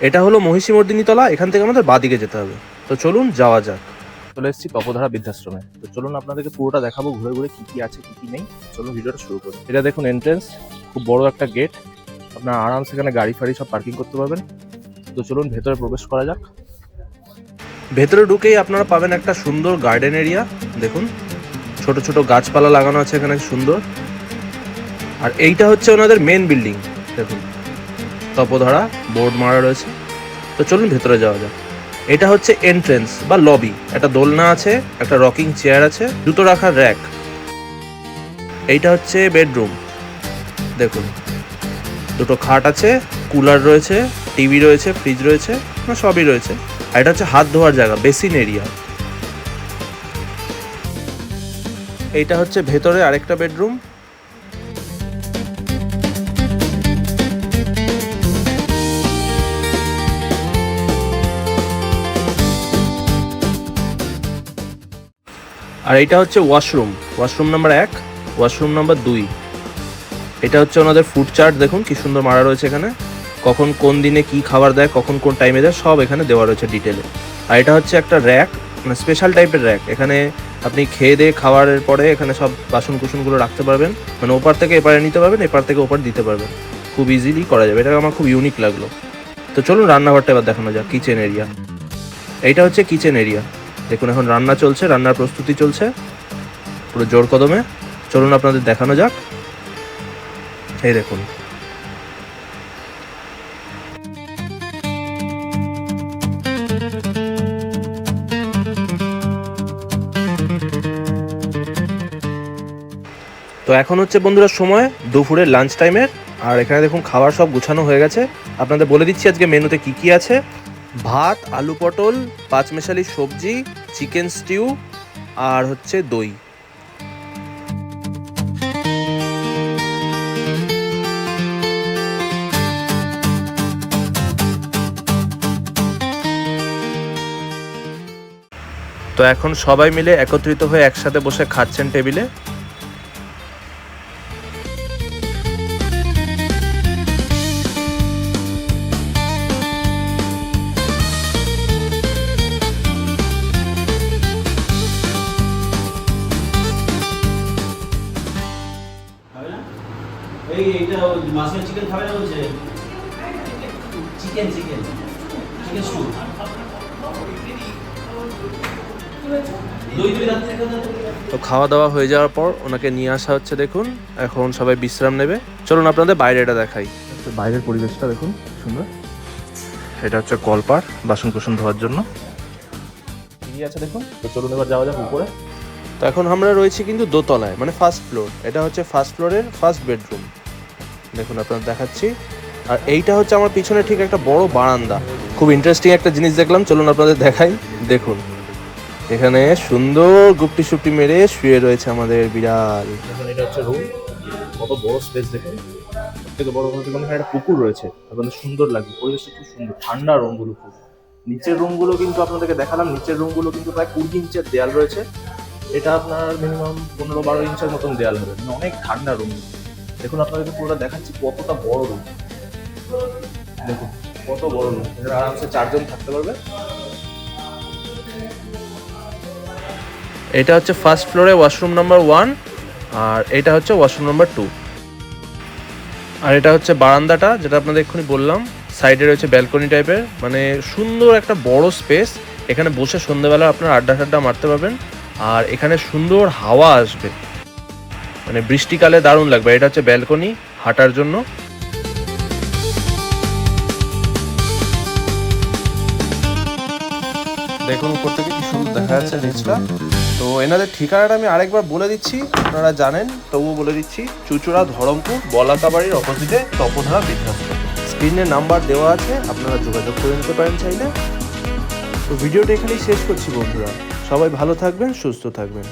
এটা হলো মহিষীমর্দিনী তলা, এখান থেকে আমাদের বাঁদিকে যেতে হবে। তো চলুন যাওয়া যাক। চলে এসেছি তপোধারা বৃদ্ধাশ্রমে। তো চলুন আপনাদেরকে পুরোটা দেখাবো ঘুরে ঘুরে কি কি আছে কি কি নেই। চলুন ভিডিওটা শুরু করি। এটা দেখুন এন্ট্রেন্স, খুব বড় একটা গেট, আপনার আরামসে এখানে গাড়ি ফাড়ি সব পার্কিং করতে পারবেন। তো চলুন ভেতরে প্রবেশ করা যাক। ভেতরে ঢুকেই আপনারা পাবেন একটা সুন্দর গার্ডেন এরিয়া। দেখুন ছোট ছোট গাছপালা লাগানো আছে এখানে সুন্দর। আর এইটা হচ্ছে ওনাদের মেন বিল্ডিং, দেখুন তপোধারা বোর্ড মারা রয়েছে। তো চলুন ভেতরে যাওয়া যাক। এটা হচ্ছে এন্ট্রেন্স বা লবি, একটা দোলনা আছে, একটা রকিং চেয়ার আছে, জুতো রাখার র্যাক। এইটা হচ্ছে বেডরুম, দেখুন দুটো খাট আছে, কুলার রয়েছে, টিভি রয়েছে, ফ্রিজ রয়েছে, না সবই রয়েছে। আর এটা হচ্ছে হাত ধোয়ার জায়গা, বেসিন এরিয়া। এইটা হচ্ছে ভেতরে আরেকটা বেডরুম। আর এইটা হচ্ছে washroom, washroom number 1, washroom number 2। এটা হচ্ছে ওনাদের ফুড চার্ট, দেখুন কি সুন্দর মারা রয়েছে এখানে। কখন কোন দিনে কি খাবার দেয়, কখন কোন টাইমে দেয়, সব এখানে দেওয়া রয়েছে ডিটেলে। আর এটা হচ্ছে একটা র্যাক, মানে স্পেশাল টাইপের র্যাক। এখানে আপনি খেয়ে দিয়ে খাওয়ারের পরে এখানে সব বাসন কুসনগুলো রাখতে পারবেন, মানে ওপার থেকে এপারে নিতে পারবেন, এপার থেকে ওপার দিতে পারবেন, খুব ইজিলি করা যাবে। এটা আমার খুব ইউনিক লাগলো। তো চলুন রান্নাঘরটা এবার দেখানো যাক, কিচেন এরিয়া। এইটা হচ্ছে কিচেন এরিয়া, দেখুন এখন রান্না চলছে, রান্নার প্রস্তুতি চলছে পুরো জোর কদমে। চলুন আপনাদের দেখানো যাক। এই দেখুন তো এখন হচ্ছে বন্ধুরা সময় দুপুরের লাঞ্চ টাইমের। আর এখানে দেখুন খাবার সব গুছানো হয়ে গেছে। আপনাদের বলে দিচ্ছি আজকে মেনুতে কি কি আছে। ভাত, আলু পটল, পাঁচমেশালি সবজি, চিকেন স্টিউ, আর হচ্ছে দই। তো এখন সবাই মিলে একত্রিত হয়ে একসাথে বসে খাচ্ছেন টেবিলে। এইটা মাছের চিকেন খাবে না বলছে। Chicken chicken chicken soup. তো খাওয়া দাওয়া হয়ে যাওয়ার পর ওনাকে নিয়ে আসা হচ্ছে, দেখুন এখন সবাই বিশ্রাম নেবে। চলুন আপনাদের বাইরেটা দেখাই। বাইরের পরিবেশটা দেখুন সুন্দর। এটা হচ্ছে কলপার, বাসন কুসন ধোয়ার জন্য আছে দেখুন। তো চলুন এবার যাওয়া যাক উপরে। তো এখন আমরা রয়েছি কিন্তু দোতলায়, মানে ফার্স্ট ফ্লোর। এটা হচ্ছে ফার্স্ট ফ্লোরের ফার্স্ট বেডরুম, দেখুন আপনাদের দেখাচ্ছি। আর এইটা হচ্ছে আমার পিছনে ঠিক একটা বড় বারান্দা। খুব ইন্টারেস্টিং একটা জিনিস দেখলাম, চলুন আপনাদের দেখাই। দেখুন এখানে সুন্দর গুপটি সুপটি মেরে শুয়ে রয়েছে আমাদের বিড়াল। এটা হচ্ছে রুম, কত বড় স্পেস দেখুন। সবথেকে বড় কথা এখানে একটা পুকুর রয়েছে, আপনাদের সুন্দর লাগবে, পরিবেশটা খুব সুন্দর, ঠান্ডা রুমগুলো খুব। নিচের রুমগুলো কিন্তু আপনাদেরকে দেখালাম, নিচের রুমগুলো কিন্তু প্রায় 20 ইঞ্চের দেয়াল রয়েছে। এটা আপনার মিনিমাম 15-12 ইঞ্চের মতন দেয়াল হবে, মানে অনেক ঠান্ডা রুম। দেখুন আপনাদেরকে পুরোটা দেখাচ্ছি কতটা বড় রুম, দেখুন কত বড় রুম। এখানে আরামসে 4 জন থাকতে পারবে। এটা হচ্ছে ফার্স্ট ফ্লোরে ওয়াশরুম নাম্বার 1, আর এটা হচ্ছে ওয়াশরুম নাম্বার 2। আর এটা হচ্ছে বারান্দাটা, যেটা আপনাদের এক্ষুনি বললাম। সাইডে রয়েছে ব্যালকনি টাইপের, মানে সুন্দর একটা বড় স্পেস। এখানে বসে সন্ধ্যাবেলা আপনার আড্ডা টাড্ডা মারতে পারবেন। আর এখানে সুন্দর হাওয়া আসবে, মানে বৃষ্টিকালে দারুণ লাগবে। এটা হচ্ছে ব্যালকনি হাঁটার জন্য। দেখুন উপর থেকে কি সুন্দর দেখা যাচ্ছে নিচটা। তো এনাদের ঠিকানাটা আমি আরেকবার বলে দিচ্ছি, আপনারা জানেন তবুও বলে দিচ্ছি। চুঁচুড়া, ধরমপুর, বলাকাবাড়ির অপোজিটে তপোধারা বৃদ্ধাশ্রম। স্ক্রিনে নাম্বার দেওয়া আছে, আপনারা যোগাযোগ করে নিতে পারেন চাইলে। তো ভিডিওটা এখানেই শেষ করছি বন্ধুরা। সবাই ভালো থাকবেন, সুস্থ থাকবেন।